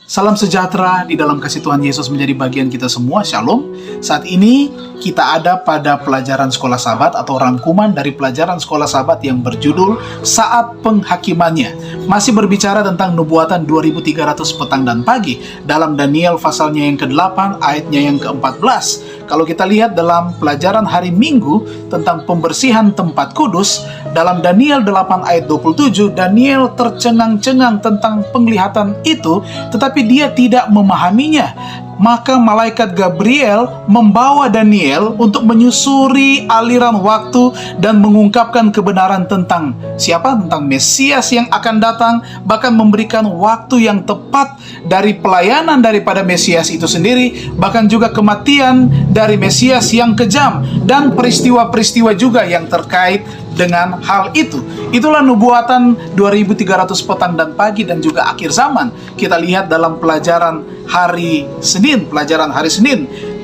Salam sejahtera di dalam kasih Tuhan Yesus menjadi bagian kita semua. Shalom. Saat ini kita ada pada pelajaran sekolah Sabat atau rangkuman dari pelajaran sekolah Sabat yang berjudul Saat Penghakimannya. Masih berbicara tentang nubuatan 2300 petang dan pagi dalam Daniel pasalnya yang ke-8 ayatnya yang ke-14. Kalau kita lihat dalam pelajaran hari Minggu tentang pembersihan tempat kudus, dalam Daniel 8 ayat 27, Daniel tercengang-cengang tentang penglihatan itu, tetapi dia tidak memahaminya. Maka malaikat Gabriel membawa Daniel untuk menyusuri aliran waktu dan mengungkapkan kebenaran tentang siapa? Tentang Mesias yang akan datang, bahkan memberikan waktu yang tepat dari pelayanan daripada Mesias itu sendiri, bahkan juga kematian dari Mesias yang kejam, dan peristiwa-peristiwa juga yang terkait dengan hal itu. Itulah nubuatan 2300 petang dan pagi dan juga akhir zaman. Kita lihat dalam pelajaran hari Senin,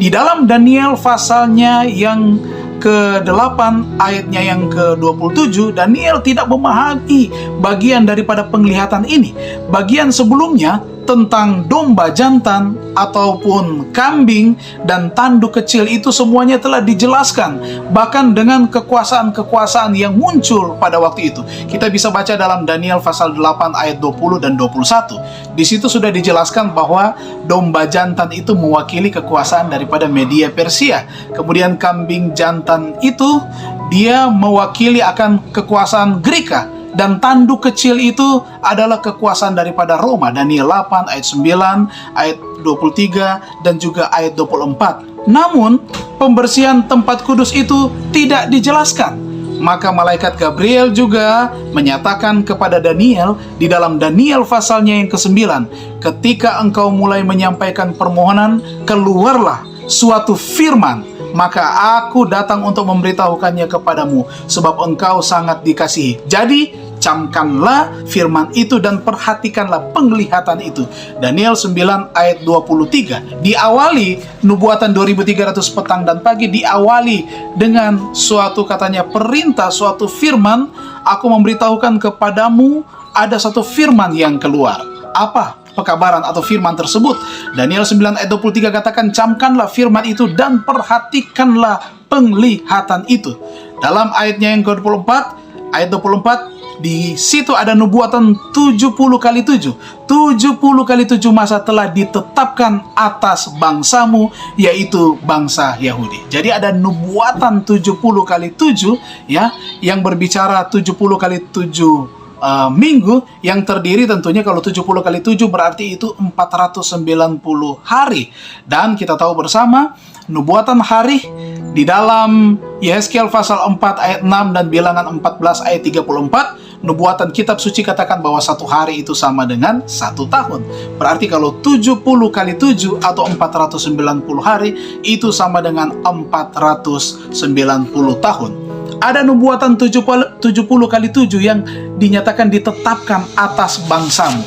di dalam Daniel pasalnya yang ke-8 ayatnya yang ke-27, Daniel tidak memahami bagian daripada penglihatan ini. Bagian sebelumnya tentang domba jantan ataupun kambing dan tanduk kecil itu semuanya telah dijelaskan, bahkan dengan kekuasaan-kekuasaan yang muncul pada waktu itu. Kita bisa baca dalam Daniel pasal 8 ayat 20 dan 21. Di situ sudah dijelaskan bahwa domba jantan itu mewakili kekuasaan daripada Media Persia. Kemudian kambing jantan itu dia mewakili akan kekuasaan Greka. Dan tanduk kecil itu adalah kekuasaan daripada Roma. Daniel 8 ayat 9, ayat 23 dan juga ayat 24. Namun pembersihan tempat kudus itu tidak dijelaskan. Maka malaikat Gabriel juga menyatakan kepada Daniel di dalam Daniel pasalnya yang ke-9, ketika engkau mulai menyampaikan permohonan, keluarlah suatu firman, maka aku datang untuk memberitahukannya kepadamu, sebab engkau sangat dikasihi. Jadi camkanlah firman itu dan perhatikanlah penglihatan itu. Daniel 9 ayat 23. Diawali nubuatan 2300 petang dan pagi diawali dengan suatu katanya perintah, suatu firman. Aku memberitahukan kepadamu ada satu firman yang keluar. Apa pekabaran atau firman tersebut? Daniel 9 ayat 23 katakan, camkanlah firman itu dan perhatikanlah penglihatan itu. Dalam ayatnya yang ke-24, ayat 24, di situ ada nubuatan 70 kali 7. 70 kali 7 masa telah ditetapkan atas bangsamu, yaitu bangsa Yahudi. Jadi ada nubuatan 70 kali 7 ya, yang berbicara 70 kali 7 minggu, yang terdiri tentunya kalau 70 kali 7 berarti itu 490 hari. Dan kita tahu bersama nubuatan hari di dalam Yehezkiel pasal 4 ayat 6 dan Bilangan 14 ayat 34, nubuatan kitab suci katakan bahwa satu hari itu sama dengan satu tahun. Berarti kalau 70 kali 7 atau 490 hari itu sama dengan 490 tahun. Ada nubuatan 70 kali 7 yang dinyatakan ditetapkan atas bangsamu.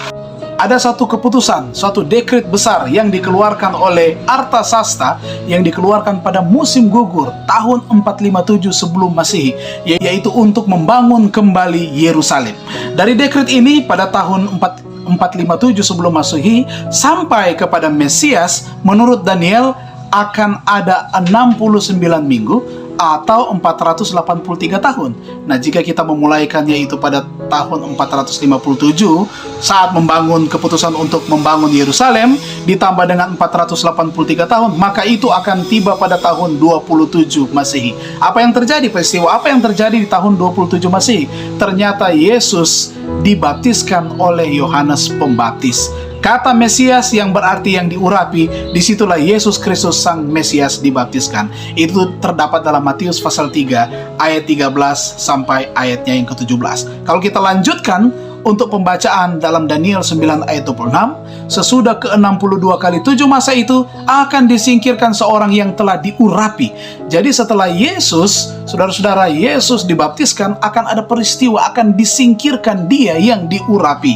Ada satu keputusan, suatu dekret besar yang dikeluarkan oleh Artasasta, yang dikeluarkan pada musim gugur tahun 457 sebelum Masehi, yaitu untuk membangun kembali Yerusalem. Dari dekret ini pada tahun 457 sebelum Masehi sampai kepada Mesias, menurut Daniel akan ada 69 minggu atau 483 tahun. Nah, jika kita memulaikannya itu pada tahun 457 saat membangun keputusan untuk membangun Yerusalem, ditambah dengan 483 tahun, maka itu akan tiba pada tahun 27 Masehi. Apa yang terjadi? Peristiwa apa yang terjadi di tahun 27 Masehi? Ternyata Yesus dibaptiskan oleh Yohanes Pembaptis. Kata Mesias yang berarti yang diurapi, disitulah Yesus Kristus Sang Mesias dibaptiskan. Itu terdapat dalam Matius pasal 3 ayat 13 sampai ayatnya yang ke-17. Kalau kita lanjutkan untuk pembacaan dalam Daniel 9 ayat 26, sesudah ke-62 kali 7 masa itu akan disingkirkan seorang yang telah diurapi. Jadi setelah Yesus, saudara-saudara, Yesus dibaptiskan, akan ada peristiwa, akan disingkirkan dia yang diurapi.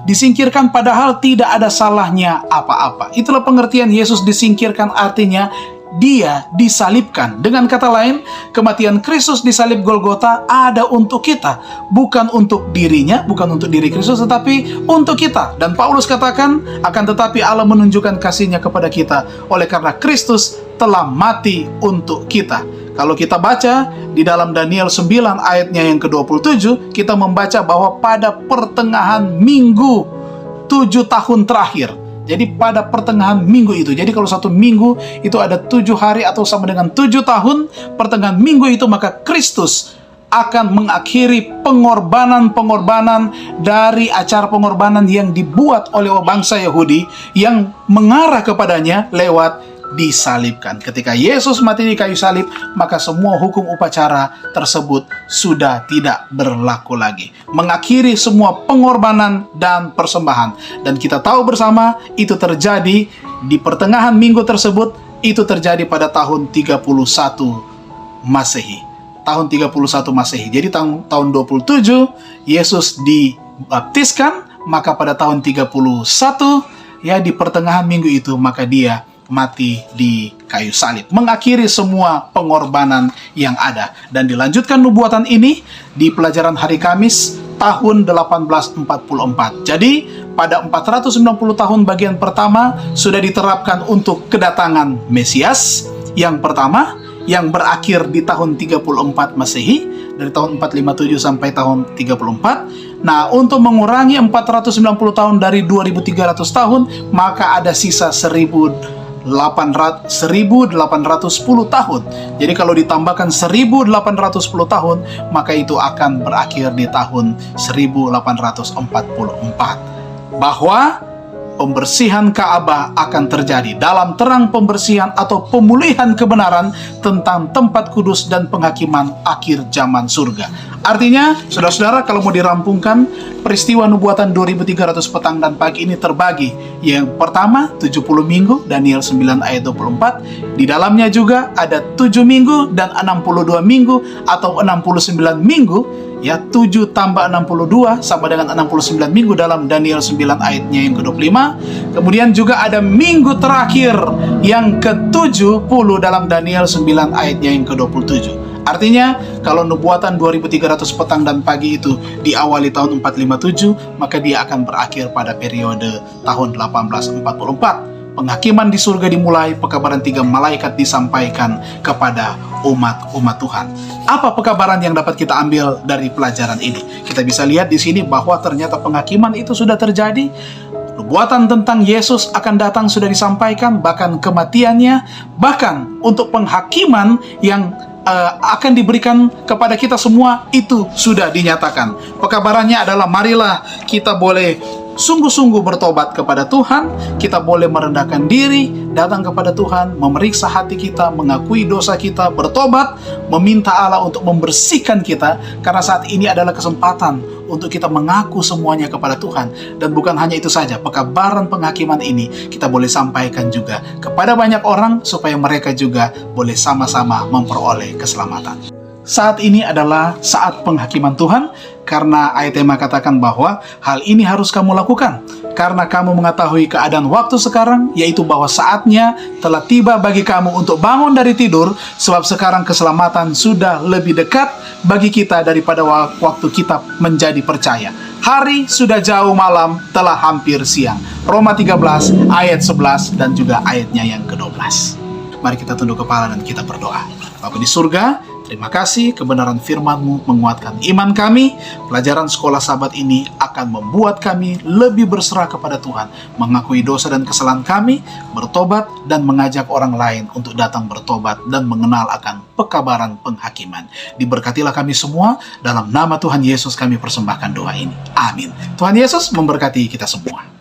Disingkirkan padahal tidak ada salahnya apa-apa. Itulah pengertian Yesus disingkirkan, artinya Dia disalibkan. Dengan kata lain, kematian Kristus di salib Golgota ada untuk kita, bukan untuk dirinya, bukan untuk diri Kristus, tetapi untuk kita. Dan Paulus katakan, akan tetapi Allah menunjukkan kasih-Nya kepada kita oleh karena Kristus telah mati untuk kita. Kalau kita baca di dalam Daniel 9 ayatnya yang ke-27, kita membaca bahwa pada pertengahan minggu 7 tahun terakhir. Jadi pada pertengahan minggu itu. Jadi kalau satu minggu itu ada 7 hari atau sama dengan 7 tahun. Pertengahan minggu itu maka Kristus akan mengakhiri pengorbanan-pengorbanan dari acara pengorbanan yang dibuat oleh bangsa Yahudi yang mengarah kepadanya lewat disalibkan. Ketika Yesus mati di kayu salib, maka semua hukum upacara tersebut sudah tidak berlaku lagi. Mengakhiri semua pengorbanan dan persembahan. Dan kita tahu bersama itu terjadi di pertengahan minggu tersebut, itu terjadi pada tahun 31 Masehi. Tahun 31 Masehi. Jadi tahun 27 Yesus dibaptiskan, maka pada tahun 31 ya di pertengahan minggu itu maka dia mati di kayu salib, mengakhiri semua pengorbanan yang ada. Dan dilanjutkan nubuatan ini di pelajaran hari Kamis tahun 1844. Jadi pada 490 tahun bagian pertama sudah diterapkan untuk kedatangan Mesias yang pertama, yang berakhir di tahun 34 Masehi, dari tahun 457 sampai tahun 34. Nah, untuk mengurangi 490 tahun dari 2300 tahun, maka ada sisa 1810 tahun. Jadi kalau ditambahkan 1810 tahun, maka itu akan berakhir di tahun 1844. Bahwa pembersihan Ka'bah akan terjadi dalam terang pembersihan atau pemulihan kebenaran tentang tempat kudus dan penghakiman akhir zaman surga. Artinya, saudara-saudara, kalau mau dirampungkan, peristiwa nubuatan 2300 petang dan pagi ini terbagi. Yang pertama, 70 minggu, Daniel 9 ayat 24. Di dalamnya juga ada 7 minggu dan 62 minggu atau 69 minggu. Ya, 7 tambah 62 sama dengan 69 minggu dalam Daniel 9 ayatnya yang ke-25. Kemudian juga ada minggu terakhir yang ke-70 dalam Daniel 9 ayatnya yang ke-27. Artinya, kalau nubuatan 2300 petang dan pagi itu diawali tahun 457, maka dia akan berakhir pada periode tahun 1844. Penghakiman di surga dimulai, pekabaran 3 malaikat disampaikan kepada umat-umat Tuhan. Apa pekabaran yang dapat kita ambil dari pelajaran ini? Kita bisa lihat di sini bahwa ternyata penghakiman itu sudah terjadi. Nubuatan tentang Yesus akan datang sudah disampaikan, bahkan kematiannya, bahkan untuk penghakiman yang akan diberikan kepada kita semua itu sudah dinyatakan. Pekabarannya adalah marilah kita boleh sungguh-sungguh bertobat kepada Tuhan, kita boleh merendahkan diri, datang kepada Tuhan, memeriksa hati kita, mengakui dosa kita, bertobat, meminta Allah untuk membersihkan kita, karena saat ini adalah kesempatan untuk kita mengaku semuanya kepada Tuhan. Dan bukan hanya itu saja, pekabaran penghakiman ini kita boleh sampaikan juga kepada banyak orang supaya mereka juga boleh sama-sama memperoleh keselamatan. Saat ini adalah saat penghakiman Tuhan, karena ayat tema katakan bahwa hal ini harus kamu lakukan, karena kamu mengetahui keadaan waktu sekarang, yaitu bahwa saatnya telah tiba bagi kamu untuk bangun dari tidur, sebab sekarang keselamatan sudah lebih dekat bagi kita daripada waktu kita menjadi percaya. Hari sudah jauh, malam telah hampir siang. Roma 13 ayat 11 dan juga ayatnya yang ke-12. Mari kita tunduk kepala dan kita berdoa. Bapa di surga, terima kasih kebenaran firman-Mu menguatkan iman kami. Pelajaran sekolah Sabat ini akan membuat kami lebih berserah kepada Tuhan, mengakui dosa dan kesalahan kami, bertobat, dan mengajak orang lain untuk datang bertobat dan mengenal akan pekabaran penghakiman. Diberkatilah kami semua, dalam nama Tuhan Yesus kami persembahkan doa ini. Amin. Tuhan Yesus memberkati kita semua.